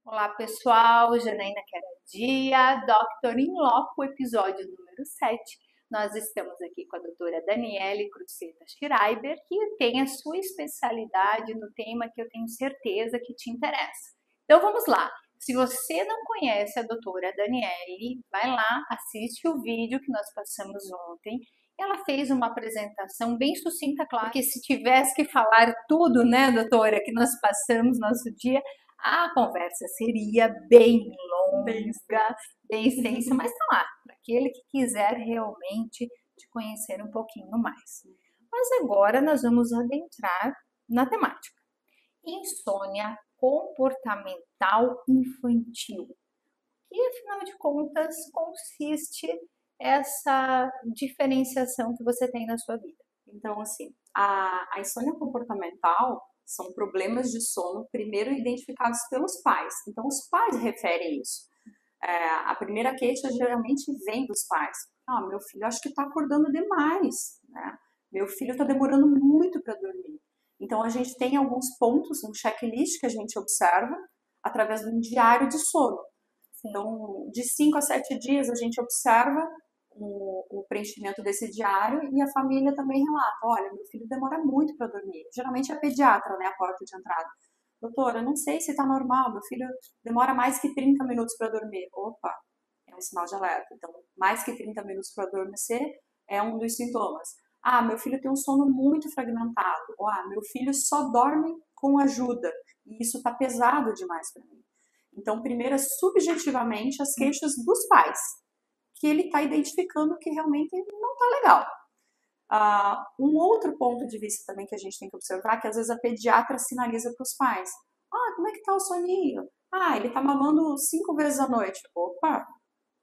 Olá pessoal, Janaína Queradia, Dr. In Loco, episódio número 7. Nós estamos aqui com a doutora Daniele Cruzeta Schreiber, que tem a sua especialidade no tema que eu tenho certeza que te interessa. Então vamos lá, se você não conhece a doutora Daniele, vai lá, assiste o vídeo que nós passamos ontem. Ela fez uma apresentação bem sucinta, claro, porque se tivesse que falar tudo, né, doutora, que nós passamos nosso dia, a conversa seria bem longa, bem extensa, mas tá lá, para aquele que quiser realmente te conhecer um pouquinho mais. Mas agora nós vamos adentrar na temática. Insônia comportamental infantil. E afinal de contas consiste essa diferenciação que você tem na sua vida? Então, assim, a insônia comportamental são problemas de sono primeiro identificados pelos pais. Então, os pais referem isso. A primeira queixa geralmente vem dos pais. Meu filho acho que está acordando demais, né? Meu filho está demorando muito para dormir. Então, a gente tem alguns pontos, um checklist que a gente observa através de um diário de sono. Sim. Então, de 5 a 7 dias a gente observa o preenchimento desse diário e a família também relata, olha, meu filho demora muito para dormir. Geralmente é a pediatra, né, a porta de entrada. Doutora, eu não sei se está normal, meu filho demora mais que 30 minutos para dormir. Opa, é um sinal de alerta. Então, mais que 30 minutos para adormecer é um dos sintomas. Meu filho tem um sono muito fragmentado. Ou, meu filho só dorme com ajuda. E isso está pesado demais para mim. Então, primeiro, subjetivamente, as queixas dos pais, que ele está identificando que realmente não está legal. Um outro ponto de vista também que a gente tem que observar, que às vezes a pediatra sinaliza para os pais, como é que está o soninho? Ele está mamando 5 vezes à noite. Opa,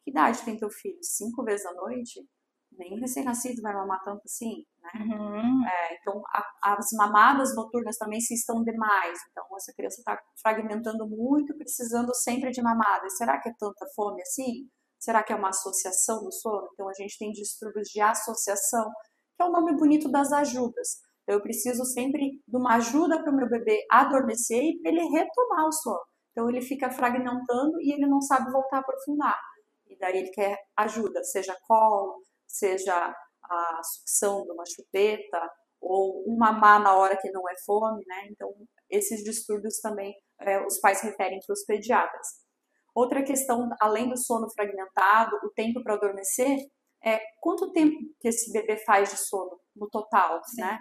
que idade tem teu filho? 5 vezes à noite? Nem recém-nascido vai mamar tanto assim, né? Uhum. Então, as mamadas noturnas também se estão demais. Então, essa criança está fragmentando muito, precisando sempre de mamada. E será que é tanta fome assim? Será que é uma associação do sono? Então, a gente tem distúrbios de associação, que é o nome bonito das ajudas. Então, eu preciso sempre de uma ajuda para o meu bebê adormecer e para ele retomar o sono. Então, ele fica fragmentando e ele não sabe voltar a aprofundar. E daí ele quer ajuda, seja colo, seja a sucção de uma chupeta ou um mamar na hora que não é fome, né? Então, esses distúrbios também os pais referem para os pediatras. Outra questão, além do sono fragmentado, o tempo para adormecer, quanto tempo que esse bebê faz de sono no total, né?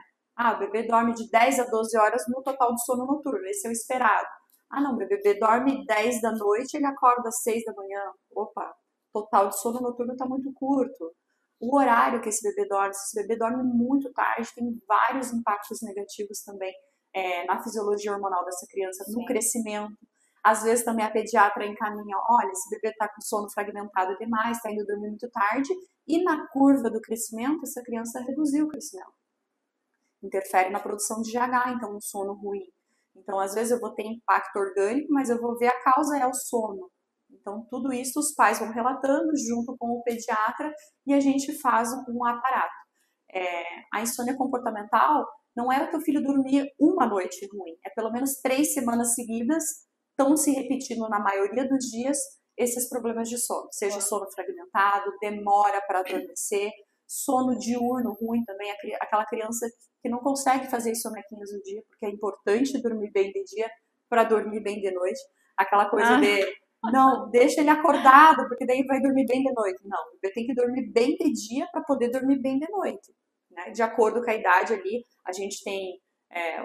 O bebê dorme de 10 a 12 horas no total de sono noturno, esse é o esperado. Não, meu bebê dorme 10 da noite, ele acorda às 6 da manhã. Opa, total de sono noturno está muito curto. O horário que esse bebê dorme, se esse bebê dorme muito tarde, tem vários impactos negativos também na fisiologia hormonal dessa criança, no crescimento. Às vezes também a pediatra encaminha, olha, esse bebê está com sono fragmentado demais, está indo dormir muito tarde, e na curva do crescimento, essa criança reduziu o crescimento. Interfere na produção de GH, então um sono ruim. Então, às vezes eu vou ter impacto orgânico, mas eu vou ver a causa é o sono. Então, tudo isso os pais vão relatando junto com o pediatra e a gente faz um aparato. A insônia comportamental não é o teu filho dormir uma noite ruim, é pelo menos 3 semanas seguidas estão se repetindo na maioria dos dias esses problemas de sono, seja sono fragmentado, demora para adormecer, sono diurno ruim também, aquela criança que não consegue fazer sonequinhos no dia, porque é importante dormir bem de dia para dormir bem de noite, aquela coisa de não, deixa ele acordado, porque daí vai dormir bem de noite. Não, o bebê tem que dormir bem de dia para poder dormir bem de noite. Né? De acordo com a idade ali, a gente tem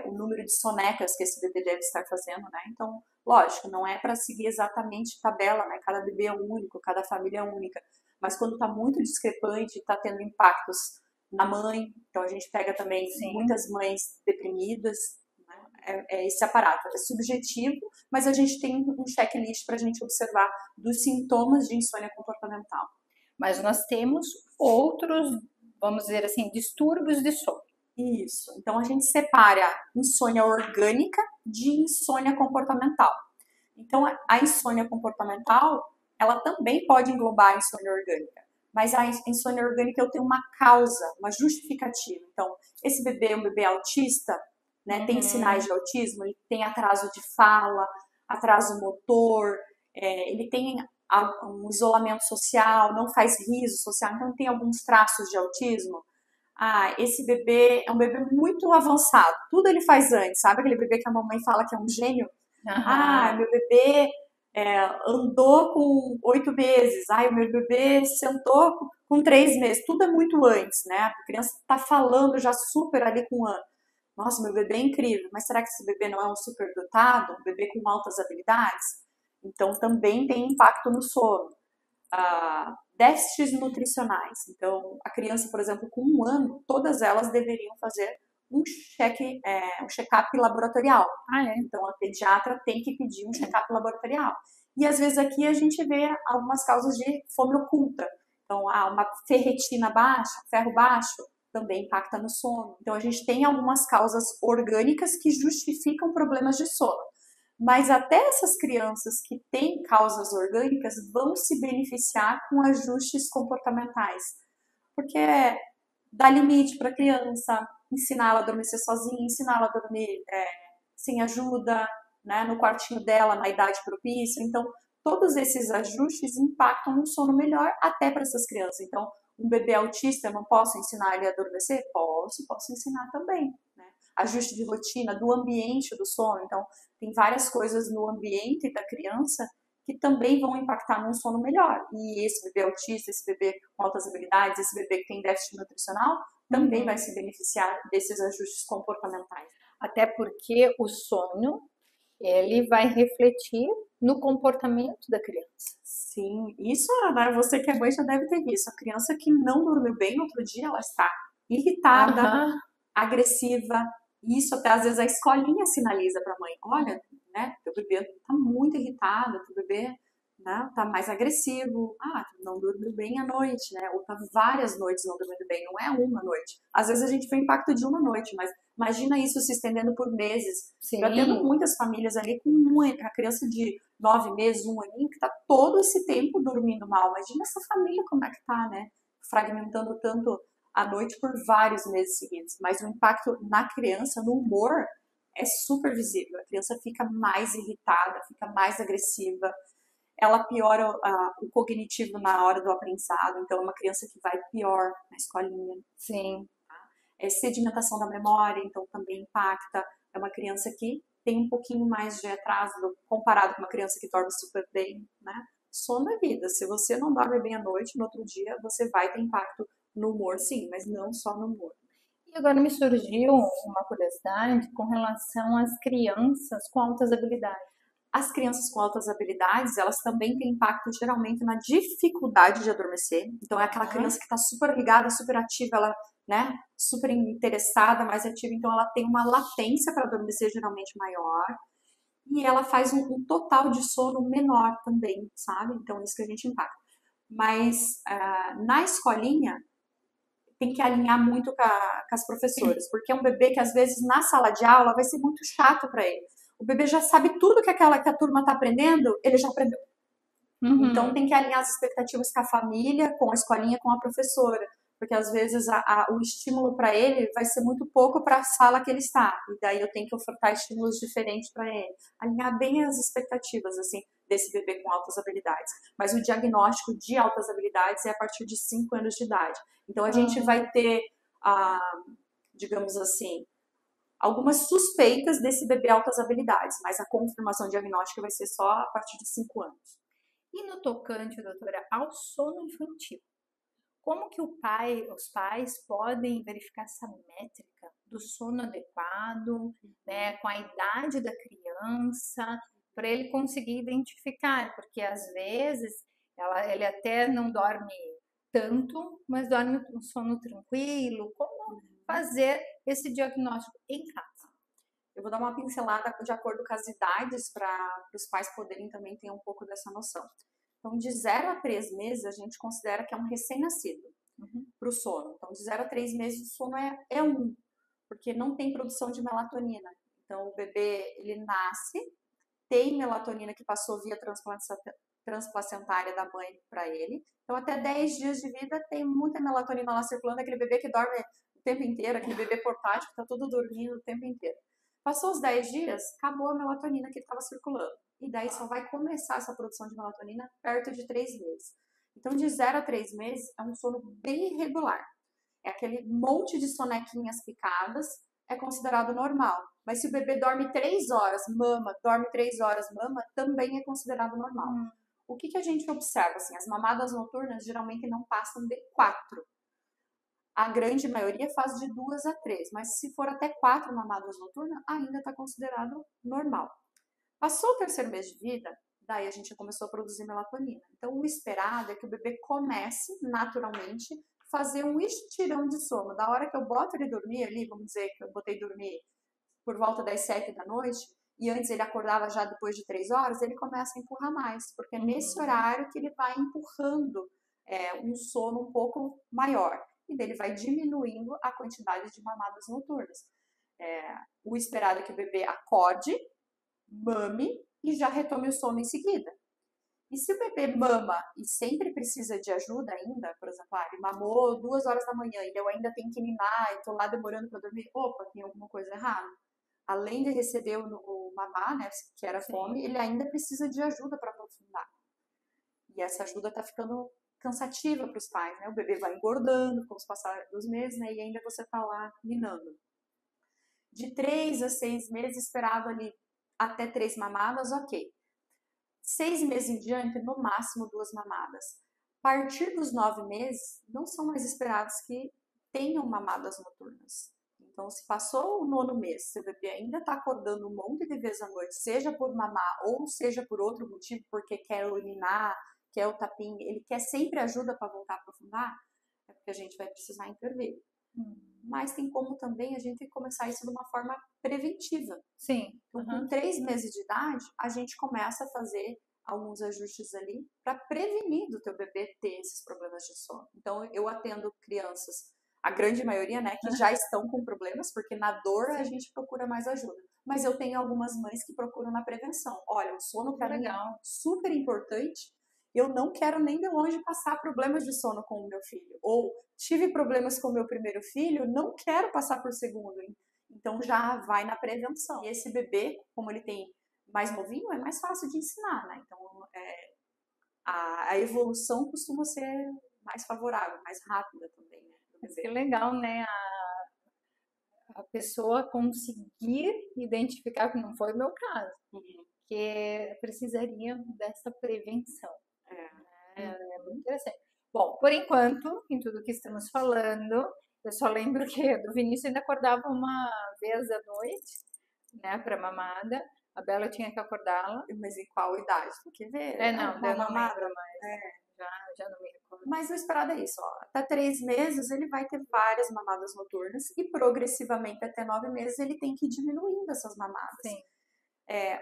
o número de sonecas que esse bebê deve estar fazendo, né? Então, lógico, não é para seguir exatamente tabela, né? Cada bebê é único, cada família é única. Mas quando está muito discrepante, está tendo impactos na mãe, então a gente pega também muitas mães deprimidas, é esse aparato, é subjetivo, mas a gente tem um checklist para a gente observar dos sintomas de insônia comportamental. Mas nós temos outros, vamos dizer assim, distúrbios de sono. Isso, então a gente separa insônia orgânica de insônia comportamental. Então a insônia comportamental, ela também pode englobar a insônia orgânica, mas a insônia orgânica eu tenho uma causa, uma justificativa. Então, esse bebê é um bebê autista, né, tem sinais de autismo, ele tem atraso de fala, atraso motor, ele tem um isolamento social, não faz riso social, então tem alguns traços de autismo. Esse bebê é um bebê muito avançado, tudo ele faz antes, sabe aquele bebê que a mamãe fala que é um gênio? Meu bebê andou com 8 meses, o meu bebê sentou com 3 meses, tudo é muito antes, né? A criança está falando já super ali com 1 ano. Nossa, meu bebê é incrível, mas será que esse bebê não é um superdotado, um bebê com altas habilidades? Então também tem impacto no sono. Déficits nutricionais. Então, a criança, por exemplo, com 1 ano, todas elas deveriam fazer um check-up laboratorial. Então, a pediatra tem que pedir um check-up laboratorial. E às vezes aqui a gente vê algumas causas de fome oculta. Então, uma ferritina baixa, ferro baixo, também impacta no sono. Então, a gente tem algumas causas orgânicas que justificam problemas de sono. Mas até essas crianças que têm causas orgânicas vão se beneficiar com ajustes comportamentais. Porque dá limite para a criança, ensinar ela a adormecer sozinha, ensinar ela a dormir sem ajuda, né, no quartinho dela, na idade propícia. Então, todos esses ajustes impactam um sono melhor até para essas crianças. Então, um bebê autista, eu não posso ensinar ele a adormecer? Posso ensinar também, né? Ajuste de rotina, do ambiente do sono. Então, tem várias coisas no ambiente da criança que também vão impactar num sono melhor. E esse bebê autista, esse bebê com altas habilidades, esse bebê que tem déficit nutricional, também vai se beneficiar desses ajustes comportamentais. Até porque o sono, ele vai refletir no comportamento da criança. Sim, isso, né, você que é mãe já deve ter visto. A criança que não dormiu bem no outro dia, ela está irritada, agressiva. Isso até às vezes a escolinha sinaliza para a mãe, olha, né, teu bebê está muito irritado, teu bebê, né, tá mais agressivo, não dormiu bem à noite, né, ou tá várias noites não dormindo bem, não é uma noite. Às vezes a gente vê o impacto de uma noite, mas imagina isso se estendendo por meses. Sim. Eu atendo muitas famílias ali com a criança de 9 meses, 1 aninho, que tá todo esse tempo dormindo mal. Imagina essa família como é que tá, né, fragmentando tanto à noite por vários meses seguidos. Mas o impacto na criança, no humor, é super visível. A criança fica mais irritada, fica mais agressiva, ela piora o cognitivo na hora do aprendizado, então é uma criança que vai pior na escolinha. Sim. Sedimentação da memória, então também impacta. É uma criança que tem um pouquinho mais de atraso comparado com uma criança que dorme super bem, né? Sono é vida. Se você não dorme bem à noite, no outro dia você vai ter impacto no humor, sim, mas não só no humor. E agora me surgiu uma curiosidade com relação às crianças com altas habilidades. As crianças com altas habilidades, elas também têm impacto geralmente na dificuldade de adormecer. Então, é aquela criança que está super ligada, super ativa, ela, né, super interessada, mais ativa. Então, ela tem uma latência para adormecer geralmente maior. E ela faz um total de sono menor também, sabe? Então, isso que a gente impacta. Mas, na escolinha, tem que alinhar muito com as professoras. Porque é um bebê que, às vezes, na sala de aula, vai ser muito chato para ele. O bebê já sabe tudo que a turma está aprendendo, ele já aprendeu. Então tem que alinhar as expectativas com a família, com a escolinha, com a professora. Porque às vezes o estímulo para ele vai ser muito pouco para a sala que ele está. E daí eu tenho que ofertar estímulos diferentes para ele. Alinhar bem as expectativas, assim, desse bebê com altas habilidades. Mas o diagnóstico de altas habilidades é a partir de 5 anos de idade. Então a gente vai ter, digamos assim, algumas suspeitas desse bebê altas habilidades, mas a confirmação diagnóstica vai ser só a partir de 5 anos. E no tocante, doutora, ao sono infantil, como que os pais podem verificar essa métrica do sono adequado, né, com a idade da criança, para ele conseguir identificar, porque às vezes ele até não dorme tanto, mas dorme um sono tranquilo. Como fazer esse diagnóstico em casa? Eu vou dar uma pincelada de acordo com as idades para os pais poderem também ter um pouco dessa noção. Então, de 0 a 3 meses, a gente considera que é um recém-nascido para o sono. Então, de 0 a 3 meses, o sono é 1, porque não tem produção de melatonina. Então, o bebê, ele nasce, tem melatonina que passou via transplacentária da mãe para ele. Então, até 10 dias de vida, tem muita melatonina lá circulando, aquele bebê que dorme o tempo inteiro, aquele bebê portátil que está todo dormindo o tempo inteiro. Passou os 10 dias, acabou a melatonina que estava circulando. E daí só vai começar essa produção de melatonina perto de 3 meses. Então, de 0 a 3 meses é um sono bem irregular. É aquele monte de sonequinhas picadas, é considerado normal. Mas se o bebê dorme 3 horas, mama, dorme 3 horas, mama, também é considerado normal. O que a gente observa? Assim, as mamadas noturnas geralmente não passam de 4. A grande maioria faz de 2 a 3, mas se for até 4 mamadas noturnas, ainda está considerado normal. Passou o 3º mês de vida, daí a gente começou a produzir melatonina. Então, o esperado é que o bebê comece, naturalmente, fazer um estirão de sono. Da hora que eu boto ele dormir ali, vamos dizer que eu botei dormir por volta das 7 da noite, e antes ele acordava já depois de 3 horas, ele começa a empurrar mais, porque é nesse horário que ele vai empurrando um sono um pouco maior. E daí ele vai diminuindo a quantidade de mamadas noturnas. O esperado é que o bebê acorde, mame e já retome o sono em seguida. E se o bebê mama e sempre precisa de ajuda ainda, por exemplo, ele mamou 2 horas da manhã e eu ainda tenho que ninar e tô lá demorando para dormir, opa, tem alguma coisa errada. Além de receber o mamar, né, que era fome, ele ainda precisa de ajuda para aprofundar. E essa ajuda tá ficando cansativa para os pais, né? O bebê vai engordando com os passar dos meses, né? E ainda você tá lá ninando. De 3 a 6 meses, esperado ali até 3 mamadas, ok. 6 meses em diante, no máximo 2 mamadas. A partir dos 9 meses, não são mais esperados que tenham mamadas noturnas. Então, se passou o 9º mês, seu bebê ainda está acordando um monte de vezes à noite, seja por mamar ou seja por outro motivo, porque quer urinar, quer o tapinha, ele quer sempre ajuda para voltar a aprofundar, é porque a gente vai precisar intervir. Mas tem como também a gente começar isso de uma forma preventiva. Sim. Então, com 3 meses de idade, a gente começa a fazer alguns ajustes ali para prevenir do teu bebê ter esses problemas de sono. Então, eu atendo crianças, a grande maioria, né, que já estão com problemas, porque na dor a gente procura mais ajuda. Mas eu tenho algumas mães que procuram na prevenção. Olha, o sono para mim é super importante. Eu não quero nem de longe passar problemas de sono com o meu filho. Ou tive problemas com o meu primeiro filho, não quero passar por segundo. Então já vai na prevenção. E esse bebê, como ele tem mais novinho, é mais fácil de ensinar, né? Então a evolução costuma ser mais favorável, mais rápida também, né? Que legal, né? A pessoa conseguir identificar, que não foi o meu caso, que precisaria dessa prevenção. É muito interessante. Bom, por enquanto, em tudo que estamos falando, eu só lembro que do Vinícius ainda acordava uma vez à noite, né, para mamada. A Bela tinha que acordá-la. Mas em qual idade? Tem que ver. Não, eu não lembro mais. Já não me recordo. Mas o esperado é isso, ó. Até 3 meses ele vai ter várias mamadas noturnas e progressivamente até 9 meses ele tem que ir diminuindo essas mamadas. Sim.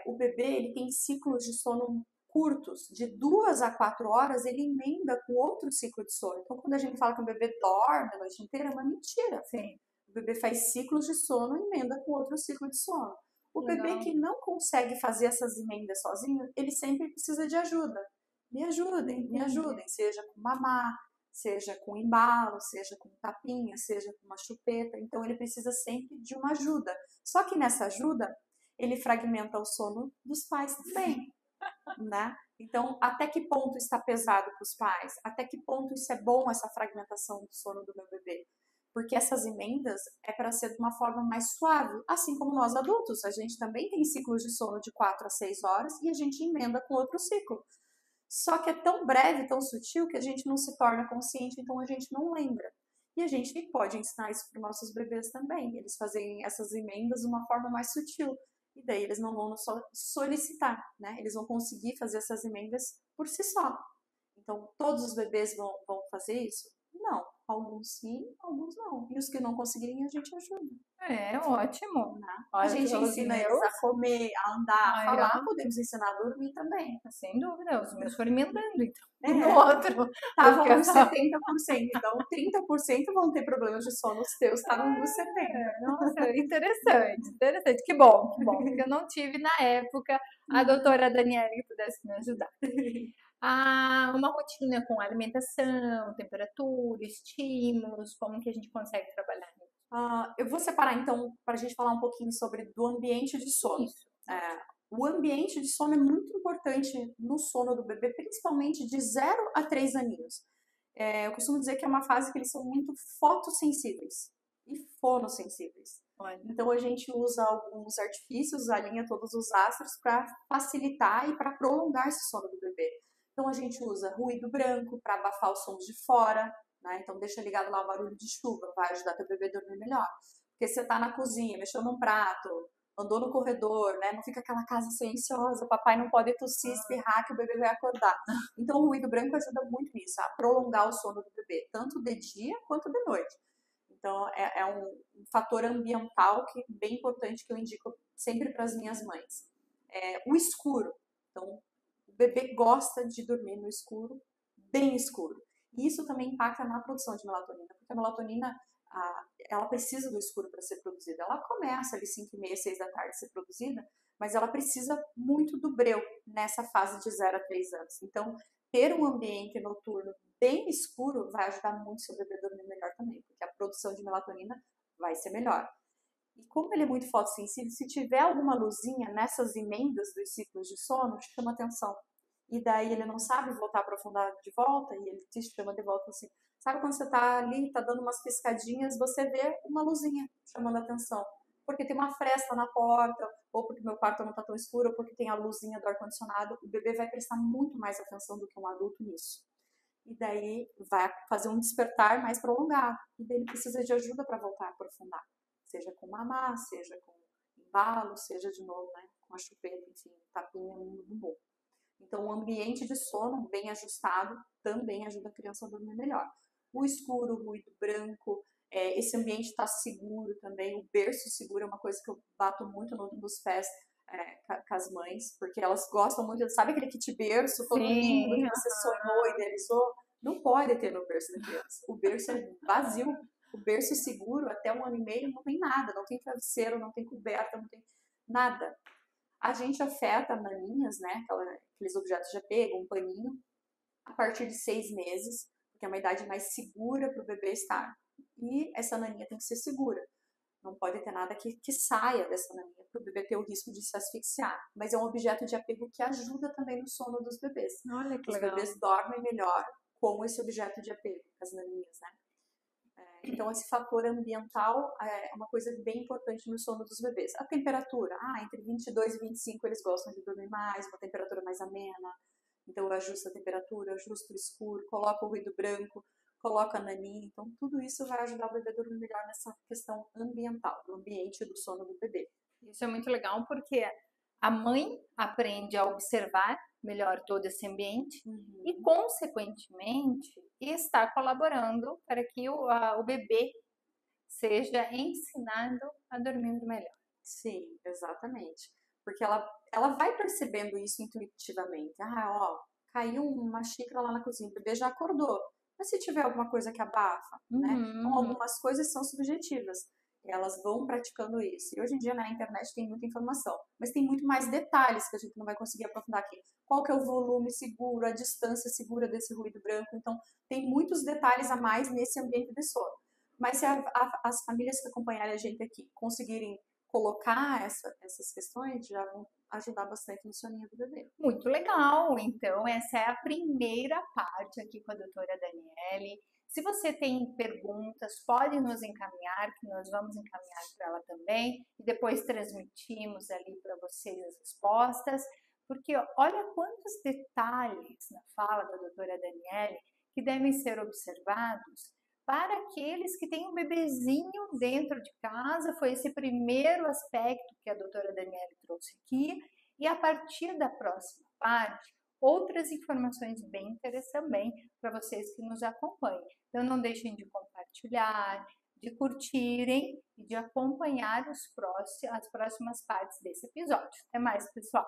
O bebê ele tem ciclos de sono curtos, de 2 a 4 horas, ele emenda com outro ciclo de sono. Então, quando a gente fala que o bebê dorme a noite inteira, é uma mentira. Sim. O bebê faz ciclos de sono e emenda com outro ciclo de sono. O bebê que não consegue fazer essas emendas sozinho, ele sempre precisa de ajuda. Me ajudem, seja com mamar, seja com embalo, seja com tapinha, seja com uma chupeta. Então, ele precisa sempre de uma ajuda. Só que nessa ajuda, ele fragmenta o sono dos pais também. Né? Então, até que ponto está pesado para os pais? Até que ponto isso é bom, essa fragmentação do sono do meu bebê? Porque essas emendas é para ser de uma forma mais suave, assim como nós adultos. A gente também tem ciclos de sono de 4 a 6 horas e a gente emenda com outro ciclo. Só que é tão breve, tão sutil, que a gente não se torna consciente, então a gente não lembra. E a gente pode ensinar isso para os nossos bebês também, eles fazerem essas emendas de uma forma mais sutil. E daí eles não vão nos solicitar, né? Eles vão conseguir fazer essas emendas por si só. Então, todos os bebês vão fazer isso? Não. Alguns sim, alguns não. E os que não conseguirem, a gente ajuda. É ótimo. Né? A gente ensina eles a comer, a andar, a falar. Podemos ensinar a dormir também. Sem dúvida. Os meus foram emendando, então. No outro. Estavam nos 70%. Então, 30% vão ter problemas de sono. Os teus estavam nos 70%. Nossa, interessante. Que bom. Porque eu não tive na época a doutora Daniela que pudesse me ajudar. Uma rotina com alimentação, temperatura, estímulos, como que a gente consegue trabalhar nisso? Eu vou separar, então, para a gente falar um pouquinho sobre do ambiente de sono. Isso. O ambiente de sono é muito importante no sono do bebê, principalmente de 0 a 3 aninhos. Eu costumo dizer que é uma fase que eles são muito fotossensíveis e fonossensíveis. Olha. Então a gente usa alguns artifícios, alinha todos os astros para facilitar e para prolongar esse sono do bebê. Então a gente usa ruído branco para abafar os sons de fora, né? Então deixa ligado lá o barulho de chuva, vai ajudar teu bebê a dormir melhor. Porque você tá na cozinha, mexeu num prato, andou no corredor, né? Não fica aquela casa silenciosa, o papai não pode tossir, espirrar que o bebê vai acordar. Então o ruído branco ajuda muito nisso, a prolongar o sono do bebê, tanto de dia quanto de noite. Então é um fator ambiental que bem importante que eu indico sempre para as minhas mães. O escuro. Então o bebê gosta de dormir no escuro, bem escuro. E isso também impacta na produção de melatonina, porque a melatonina ela precisa do escuro para ser produzida. Ela começa ali 5h30, 6 da tarde a ser produzida, mas ela precisa muito do breu nessa fase de 0 a 3 anos. Então, ter um ambiente noturno bem escuro vai ajudar muito seu bebê a dormir melhor também, porque a produção de melatonina vai ser melhor. E como ele é muito fotossensível, se tiver alguma luzinha nessas emendas dos ciclos de sono, chama atenção. E daí ele não sabe voltar a aprofundar de volta, e ele te chama de volta assim. Sabe quando você tá ali, tá dando umas piscadinhas, você vê uma luzinha chamando a atenção. Porque tem uma fresta na porta, ou porque meu quarto não tá tão escuro, ou porque tem a luzinha do ar-condicionado. O bebê vai prestar muito mais atenção do que um adulto nisso. E daí vai fazer um despertar mais prolongado. E daí ele precisa de ajuda para voltar a aprofundar. Seja com mamar, seja com embalo, seja de novo, né, com a chupeta, enfim, tapinha no bumbum. Então, o ambiente de sono bem ajustado também ajuda a criança a dormir melhor. O escuro, o ruído branco, esse ambiente está seguro também. O berço seguro é uma coisa que eu bato muito nos pés com as mães, porque elas gostam muito, sabe aquele kit berço todo lindo que você sonhou, idealizou? Não pode ter no berço da criança. O berço é vazio. O berço seguro, até 1 ano e meio, não tem nada, não tem travesseiro, não tem coberta, não tem nada. A gente afeta naninhas, né, aqueles objetos de apego, um paninho, a partir de 6 meses, porque é uma idade mais segura para o bebê estar. E essa naninha tem que ser segura. Não pode ter nada que saia dessa naninha para o bebê ter o risco de se asfixiar. Mas é um objeto de apego que ajuda também no sono dos bebês. Olha que Os legal. bebês dormem melhor com esse objeto de apego, as naninhas, né? Então, esse fator ambiental é uma coisa bem importante no sono dos bebês. A temperatura, entre 22 e 25 eles gostam de dormir mais, uma temperatura mais amena. Então, eu ajusto a temperatura, ajusto o escuro, coloco o ruído branco, coloco a naninha. Então, tudo isso vai ajudar o bebê a dormir melhor nessa questão ambiental, do ambiente do sono do bebê. Isso é muito legal porque a mãe aprende a observar melhor todo esse ambiente e, consequentemente, está colaborando para que o bebê seja ensinado a dormir melhor. Sim, exatamente. Porque ela vai percebendo isso intuitivamente. Caiu uma xícara lá na cozinha, o bebê já acordou. Mas se tiver alguma coisa que abafa, né? Então, algumas coisas são subjetivas. Elas vão praticando isso. E hoje em dia na internet tem muita informação, mas tem muito mais detalhes que a gente não vai conseguir aprofundar aqui. Qual que é o volume seguro, a distância segura desse ruído branco. Então, tem muitos detalhes a mais nesse ambiente de sono. Mas se as famílias que acompanharem a gente aqui conseguirem colocar essas questões, já vão ajudar bastante no soninho do bebê. Muito legal! Então, essa é a primeira parte aqui com a doutora Daniele. Se você tem perguntas, pode nos encaminhar, que nós vamos encaminhar para ela também, e depois transmitimos ali para vocês as respostas, porque olha quantos detalhes na fala da doutora Daniele que devem ser observados para aqueles que têm um bebezinho dentro de casa. Foi esse primeiro aspecto que a doutora Daniele trouxe aqui, e a partir da próxima parte, outras informações bem interessantes também para vocês que nos acompanham. Então não deixem de compartilhar, de curtirem e de acompanhar as próximas partes desse episódio. Até mais, pessoal!